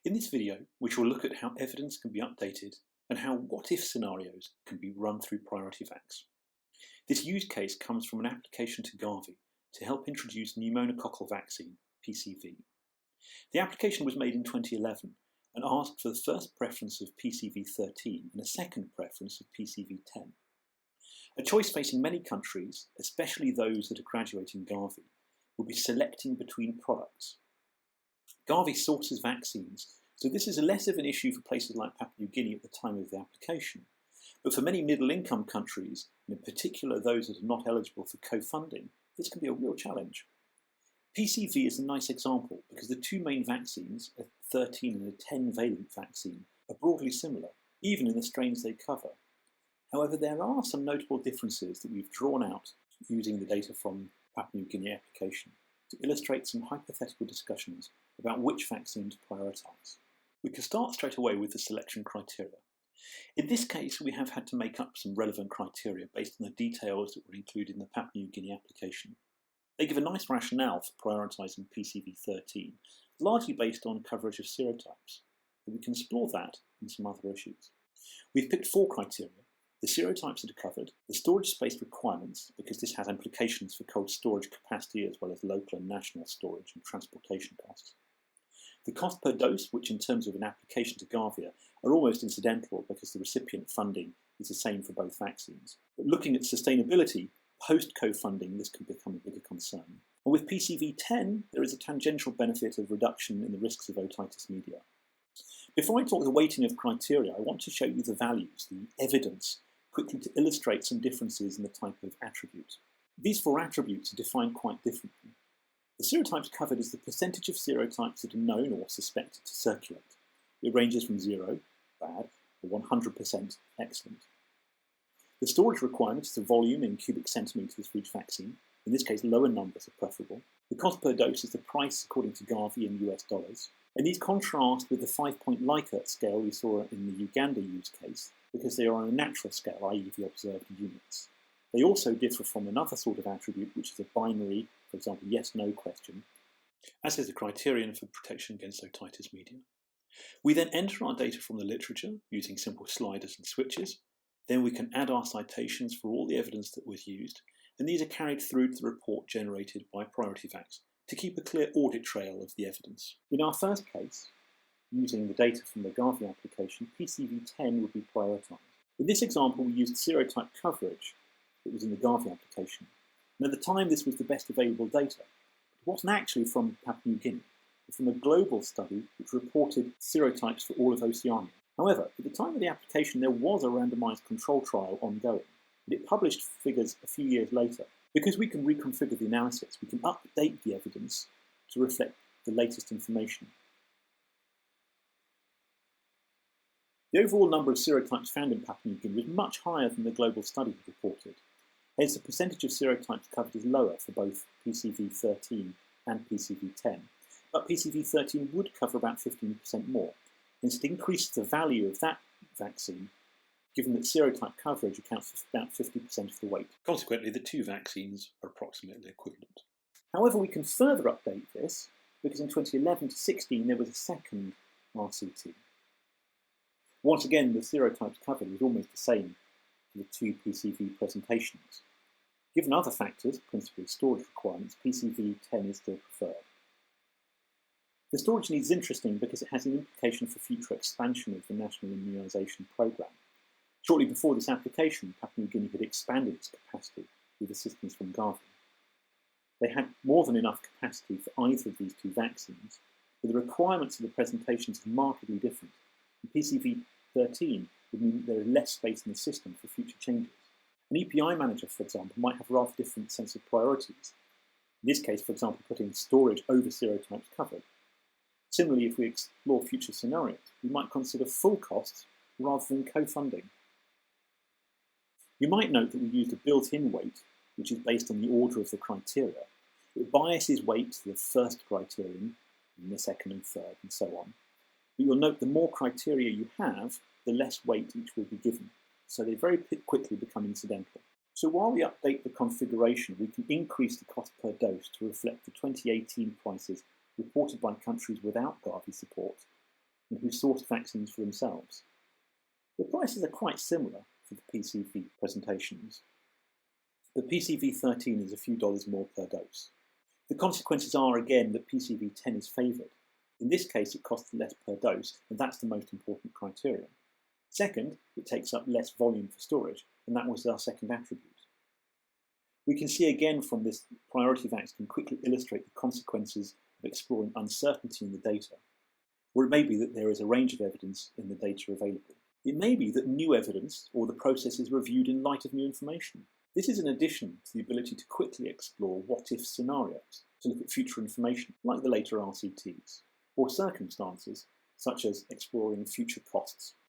In this video, which will look at how evidence can be updated and how what-if scenarios can be run through PriorityVax. This use case comes from an application to Gavi to help introduce pneumococcal vaccine, PCV. The application was made in 2011 and asked for the first preference of PCV13 and a second preference of PCV10. A choice facing many countries, especially those that are graduating Gavi, will be selecting between products. Gavi sources vaccines, so this is less of an issue for places like Papua New Guinea at the time of the application. But for many middle-income countries, and in particular those that are not eligible for co-funding, this can be a real challenge. PCV is a nice example because the two main vaccines, a 13 and a 10-valent vaccine, are broadly similar, even in the strains they cover. However, there are some notable differences that we've drawn out using the data from Papua New Guinea application to illustrate some hypothetical discussions about which vaccine to prioritise. We can start straight away with the selection criteria. In this case, we have had to make up some relevant criteria based on the details that were included in the Papua New Guinea application. They give a nice rationale for prioritising PCV13, largely based on coverage of serotypes, and we can explore that and some other issues. We've picked 4 criteria: the serotypes that are covered, the storage space requirements, because this has implications for cold storage capacity as well as local and national storage and transportation costs, the cost per dose, which in terms of an application to Gavi are almost incidental because the recipient funding is the same for both vaccines. But looking at sustainability, post-co-funding, this can become a bigger concern. And with PCV10, there is a tangential benefit of reduction in the risks of otitis media. Before I talk the weighting of criteria, I want to show you the values, the evidence, quickly to illustrate some differences in the type of attribute. These 4 attributes are defined quite differently. The serotypes covered is the percentage of serotypes that are known or suspected to circulate. It ranges from 0, bad, to 100%, excellent. The storage requirement is the volume in cubic centimetres for each vaccine. In this case, lower numbers are preferable. The cost per dose is the price according to Gavi in US dollars. And these contrast with the 5-point Likert scale we saw in the Uganda use case, because they are on a natural scale, i.e. the observed units. They also differ from another sort of attribute, which is a binary, for example, yes-no question, as is the criterion for protection against otitis media. We then enter our data from the literature using simple sliders and switches. Then we can add our citations for all the evidence that was used, and these are carried through to the report generated by PriorityVax to keep a clear audit trail of the evidence. In our first case, using the data from the Gavi application, PCV10 would be prioritised. In this example, we used serotype coverage that was in the Gavi application. And at the time, this was the best available data. It wasn't actually from Papua New Guinea, but from a global study which reported serotypes for all of Oceania. However, at the time of the application, there was a randomised control trial ongoing, and it published figures a few years later. Because we can reconfigure the analysis, we can update the evidence to reflect the latest information. The overall number of serotypes found in Papua New Guinea was much higher than the global study had reported. Hence, the percentage of serotypes covered is lower for both PCV13 and PCV10. But PCV13 would cover about 15% more. Hence, it increased the value of that vaccine, given that serotype coverage accounts for about 50% of the weight. Consequently, the 2 vaccines are approximately equivalent. However, we can further update this, because in 2011 to 16 there was a second RCT. Once again, the serotypes covered was almost the same for the 2 PCV presentations. Given other factors, principally storage requirements, PCV10 is still preferred. The storage need is interesting because it has an implication for future expansion of the national immunisation programme. Shortly before this application, Papua New Guinea had expanded its capacity with assistance from Gavi. They had more than enough capacity for either of these 2 vaccines, but the requirements of the presentations are markedly different. And PCV13 would mean that there is less space in the system for future changes. An EPI manager, for example, might have a rather different sense of priorities. In this case, for example, putting storage over serotypes covered. Similarly, if we explore future scenarios, we might consider full costs rather than co-funding. You might note that we used a built-in weight, which is based on the order of the criteria. It biases weight to the first criterion, and the second and third, and so on. But you'll note the more criteria you have, the less weight each will be given, so they very quickly become incidental. So while we update the configuration, we can increase the cost per dose to reflect the 2018 prices reported by countries without Gavi support, and who sourced vaccines for themselves. The prices are quite similar for the PCV presentations. The PCV13 is a few dollars more per dose. The consequences are again that PCV10 is favoured. In this case, it costs less per dose, and that's the most important criterion. Second, it takes up less volume for storage, and that was our second attribute. We can see again from this priority vax can quickly illustrate the consequences of exploring uncertainty in the data. Or it may be that there is a range of evidence in the data available. It may be that new evidence or the process is reviewed in light of new information. This is in addition to the ability to quickly explore what-if scenarios, to look at future information, like the later RCTs, or circumstances, such as exploring future costs.